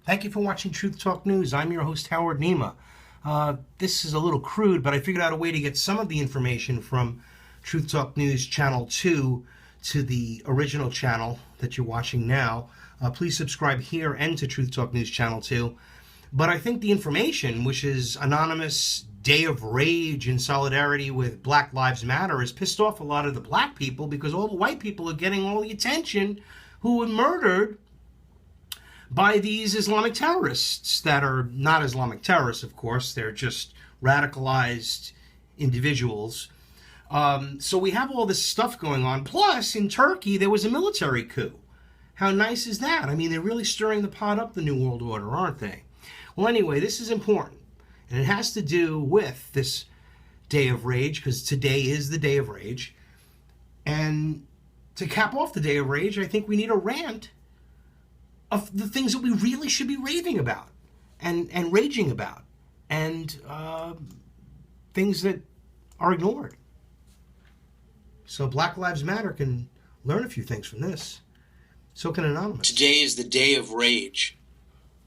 Thank you for watching Truth Talk News. I'm your host, Howard Nima. This is a little crude, but I figured out a way to get some of the information from Truth Talk News Channel 2 to the original channel that you're watching now. Please subscribe here and to Truth Talk News Channel 2. But I think the information, which is anonymous day of rage in solidarity with Black Lives Matter, has pissed off a lot of the black people because all the white people are getting all the attention who were murdered by these Islamic terrorists that are not Islamic terrorists, of course. They're just radicalized individuals. So we have all this stuff going on. Plus, in Turkey, there was a military coup. How nice is that? I mean, they're really stirring the pot up, the New World Order, aren't they? Well, anyway, this is important. And it has to do with this day of rage, because today is the day of rage. And to cap off the day of rage, I think we need a rant of the things that we really should be raving about and raging about, and things that are ignored. So Black Lives Matter can learn a few things from this. So can Anonymous. Today is the day of rage.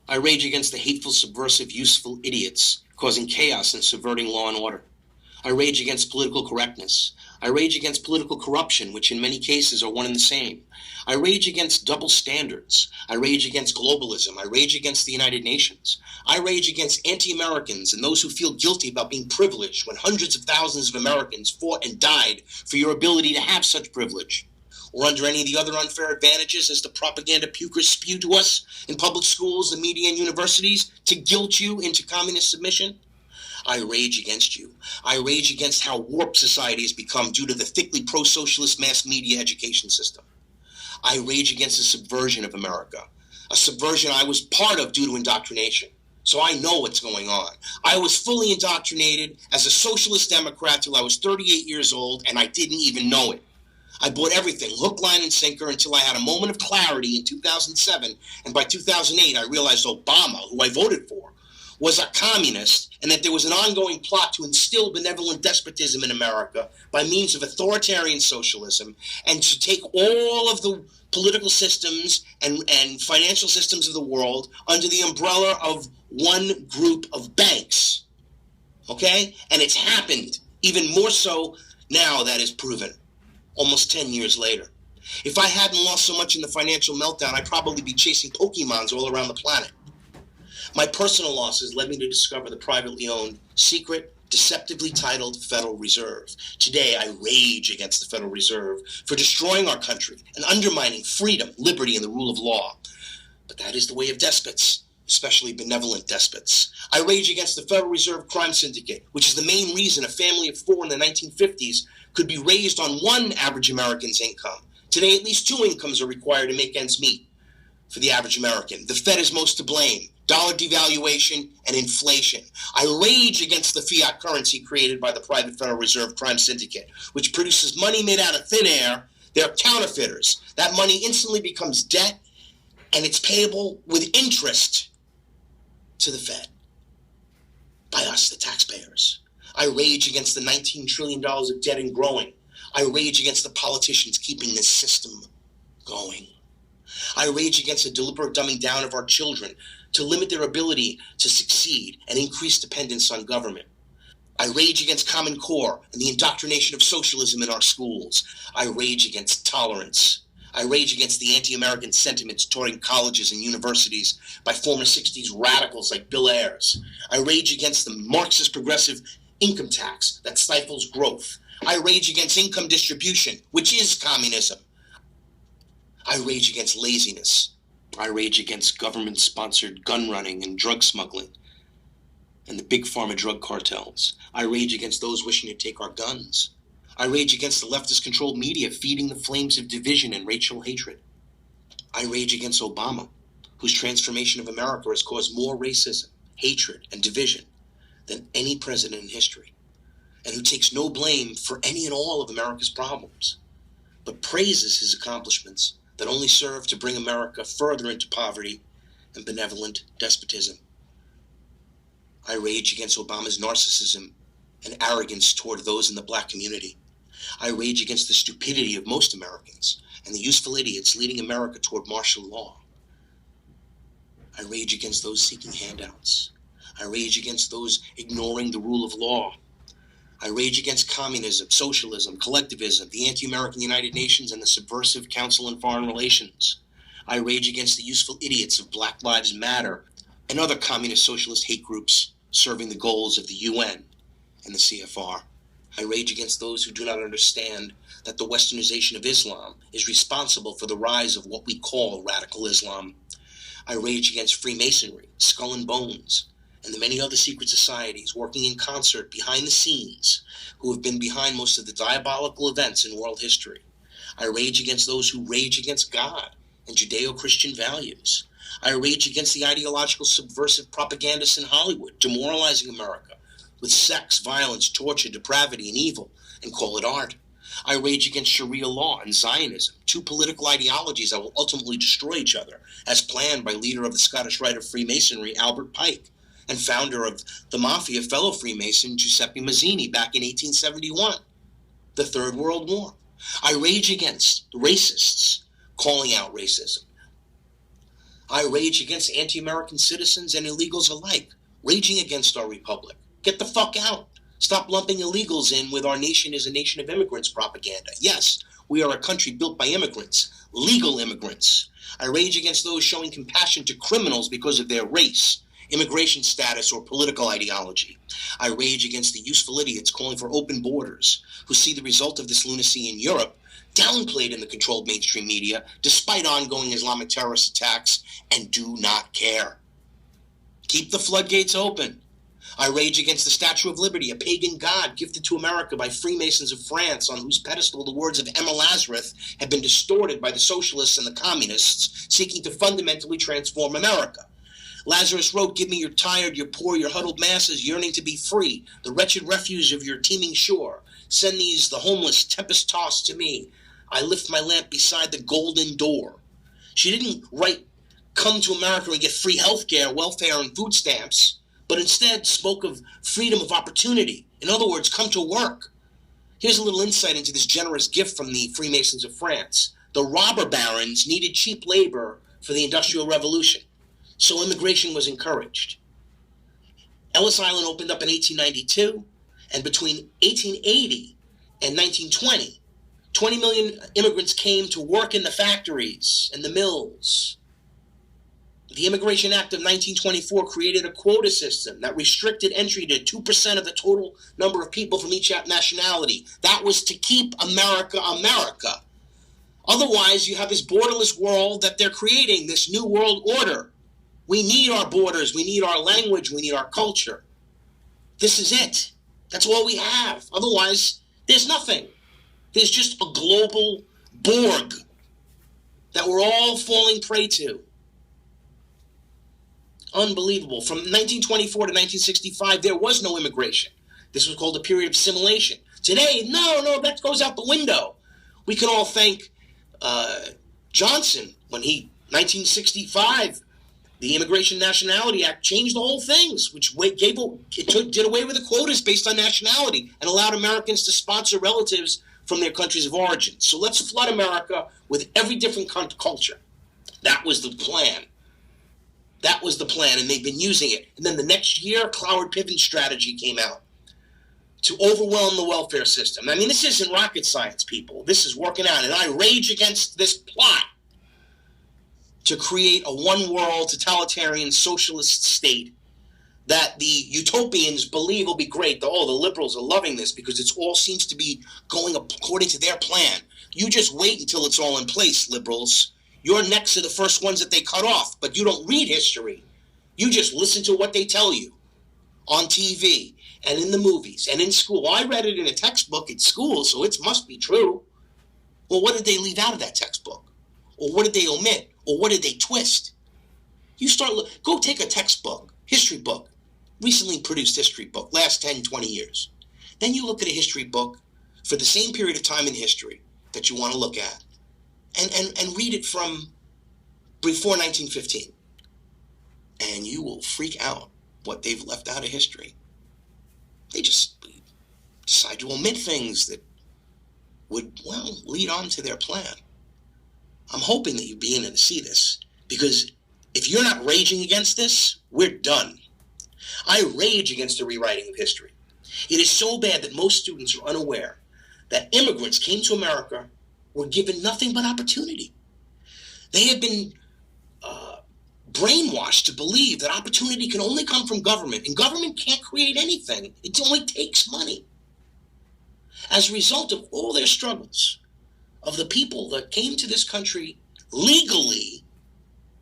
I rage against the hateful, subversive, useful idiots causing chaos and subverting law and order. I rage against political correctness. I rage against political corruption, which in many cases are one and the same. I rage against double standards. I rage against globalism. I rage against the United Nations. I rage against anti-Americans and those who feel guilty about being privileged when hundreds of thousands of Americans fought and died for your ability to have such privilege, or under any of the other unfair advantages as the propaganda pukers spew to us in public schools, the media, and universities to guilt you into communist submission. I rage against you. I rage against how warped society has become due to the thickly pro-socialist mass media education system. I rage against the subversion of America, a subversion I was part of due to indoctrination. So I know what's going on. I was fully indoctrinated as a socialist Democrat till I was 38 years old, and I didn't even know it. I bought everything, hook, line, and sinker, until I had a moment of clarity in 2007, and by 2008 I realized Obama, who I voted for, was a communist, and that there was an ongoing plot to instill benevolent despotism in America by means of authoritarian socialism, and to take all of the political systems and financial systems of the world under the umbrella of one group of banks. Okay? And it's happened, even more so now that is proven, almost 10 years later. If I hadn't lost so much in the financial meltdown, I'd probably be chasing Pokemons all around the planet. My personal losses led me to discover the privately owned, secret, deceptively titled Federal Reserve. Today, I rage against the Federal Reserve for destroying our country and undermining freedom, liberty, and the rule of law. But that is the way of despots, especially benevolent despots. I rage against the Federal Reserve crime syndicate, which is the main reason a family of four in the 1950s could be raised on one average American's income. Today, at least two incomes are required to make ends meet for the average American. The Fed is most to blame. Dollar devaluation and inflation. I rage against the fiat currency created by the private Federal Reserve crime syndicate, which produces money made out of thin air. They're counterfeiters. That money instantly becomes debt, and it's payable with interest to the Fed by us, the taxpayers. I rage against the $19 trillion of debt and growing. I rage against the politicians keeping this system going. I rage against the deliberate dumbing down of our children to limit their ability to succeed and increase dependence on government. I rage against Common Core and the indoctrination of socialism in our schools. I rage against tolerance. I rage against the anti-American sentiments taught in colleges and universities by former 60s radicals like Bill Ayers. I rage against the Marxist progressive income tax that stifles growth. I rage against income distribution, which is communism. I rage against laziness. I rage against government-sponsored gun running and drug smuggling and the big pharma drug cartels. I rage against those wishing to take our guns. I rage against the leftist-controlled media feeding the flames of division and racial hatred. I rage against Obama, whose transformation of America has caused more racism, hatred, and division than any president in history, and who takes no blame for any and all of America's problems, but praises his accomplishments that only serve to bring America further into poverty and benevolent despotism. I rage against Obama's narcissism and arrogance toward those in the black community. I rage against the stupidity of most Americans and the useful idiots leading America toward martial law. I rage against those seeking handouts. I rage against those ignoring the rule of law. I rage against communism, socialism, collectivism, the Anti-American United Nations, and the subversive Council on Foreign Relations. I rage against the useful idiots of Black Lives Matter and other communist socialist hate groups serving the goals of the UN and the CFR. I rage against those who do not understand that the westernization of Islam is responsible for the rise of what we call radical Islam. I rage against Freemasonry, Skull and Bones, and the many other secret societies working in concert behind the scenes who have been behind most of the diabolical events in world history. I rage against those who rage against God and Judeo-Christian values. I rage against the ideological subversive propagandists in Hollywood, demoralizing America with sex, violence, torture, depravity, and evil, and call it art. I rage against Sharia law and Zionism, two political ideologies that will ultimately destroy each other, as planned by leader of the Scottish Rite of Freemasonry, Albert Pike, and founder of the Mafia, fellow Freemason Giuseppe Mazzini, back in 1871, the Third World War. I rage against racists calling out racism. I rage against anti-American citizens and illegals alike, raging against our republic. Get the fuck out. Stop lumping illegals in with our nation is a nation of immigrants propaganda. Yes, we are a country built by immigrants, legal immigrants. I rage against those showing compassion to criminals because of their race, immigration status, or political ideology. I rage against the useful idiots calling for open borders, who see the result of this lunacy in Europe downplayed in the controlled mainstream media despite ongoing Islamic terrorist attacks and do not care. Keep the floodgates open. I rage against the Statue of Liberty, a pagan god gifted to America by Freemasons of France, on whose pedestal the words of Emma Lazarus have been distorted by the socialists and the communists seeking to fundamentally transform America. Lazarus wrote, "Give me your tired, your poor, your huddled masses yearning to be free, the wretched refuge of your teeming shore. Send these, the homeless, tempest-tossed to me. I lift my lamp beside the golden door." She didn't write, "Come to America and get free health care, welfare, and food stamps," but instead spoke of freedom of opportunity. In other words, come to work. Here's a little insight into this generous gift from the Freemasons of France. The robber barons needed cheap labor for the Industrial Revolution, so immigration was encouraged. Ellis Island opened up in 1892, and between 1880 and 1920, 20 million immigrants came to work in the factories and the mills. The Immigration Act of 1924 created a quota system that restricted entry to 2% of the total number of people from each nationality. That was to keep America America. Otherwise, you have this borderless world that they're creating, this new world order. We need our borders, we need our language, we need our culture. This is it. That's all we have. Otherwise, there's nothing. There's just a global Borg that we're all falling prey to. Unbelievable. From 1924 to 1965, there was no immigration. This was called a period of assimilation. Today, no, that goes out the window. We can all thank Johnson when 1965, the Immigration Nationality Act changed the whole things, which did away with the quotas based on nationality and allowed Americans to sponsor relatives from their countries of origin. So let's flood America with every different culture. That was the plan. That was the plan, and they've been using it. And then the next year, Cloward-Piven's strategy came out to overwhelm the welfare system. I mean, this isn't rocket science, people. This is working out, and I rage against this plot to create a one-world, totalitarian, socialist state that the utopians believe will be great. The liberals are loving this because it all seems to be going according to their plan. You just wait until it's all in place, liberals. You're next to the first ones that they cut off, but you don't read history. You just listen to what they tell you on TV and in the movies and in school. I read it in a textbook at school, so it must be true. Well, what did they leave out of that textbook? Or what did they omit? Or what did they twist? Go take a textbook, history book, recently produced history book, last 10, 20 years. Then you look at a history book for the same period of time in history that you want to look at. And read it from before 1915. And you will freak out what they've left out of history. They just decide to omit things that would, lead on to their plan. I'm hoping that you begin to see this, because If you're not raging against this, we're done. I rage against the rewriting of history. It is so bad that most students are unaware that immigrants came to America were given nothing but opportunity. They have been brainwashed to believe that opportunity can only come from government, and government can't create anything. It only takes money. As a result of all their struggles, of the people that came to this country legally,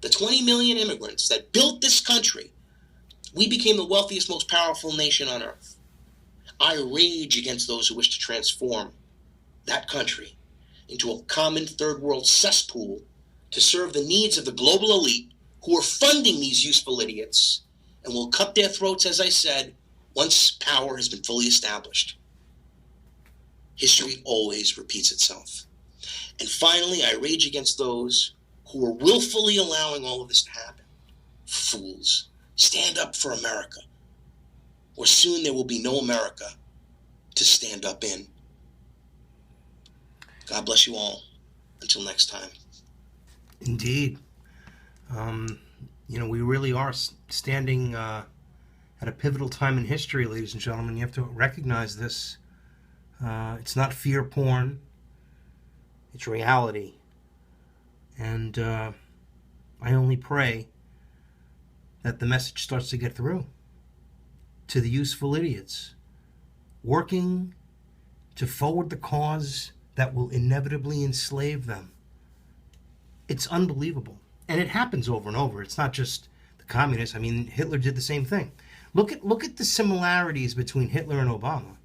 the 20 million immigrants that built this country, we became the wealthiest, most powerful nation on earth. I rage against those who wish to transform that country into a common third world cesspool to serve the needs of the global elite who are funding these useful idiots and will cut their throats, as I said, once power has been fully established. History always repeats itself. And finally, I rage against those who are willfully allowing all of this to happen. Fools. Stand up for America, or soon there will be no America to stand up in. God bless you all. Until next time. Indeed. We really are standing at a pivotal time in history, ladies and gentlemen. You have to recognize this. It's not fear porn. It's reality. And I only pray that the message starts to get through to the useful idiots working to forward the cause that will inevitably enslave them. It's unbelievable. And it happens over and over. It's not just the communists. I mean, Hitler did the same thing. Look at the similarities between Hitler and Obama.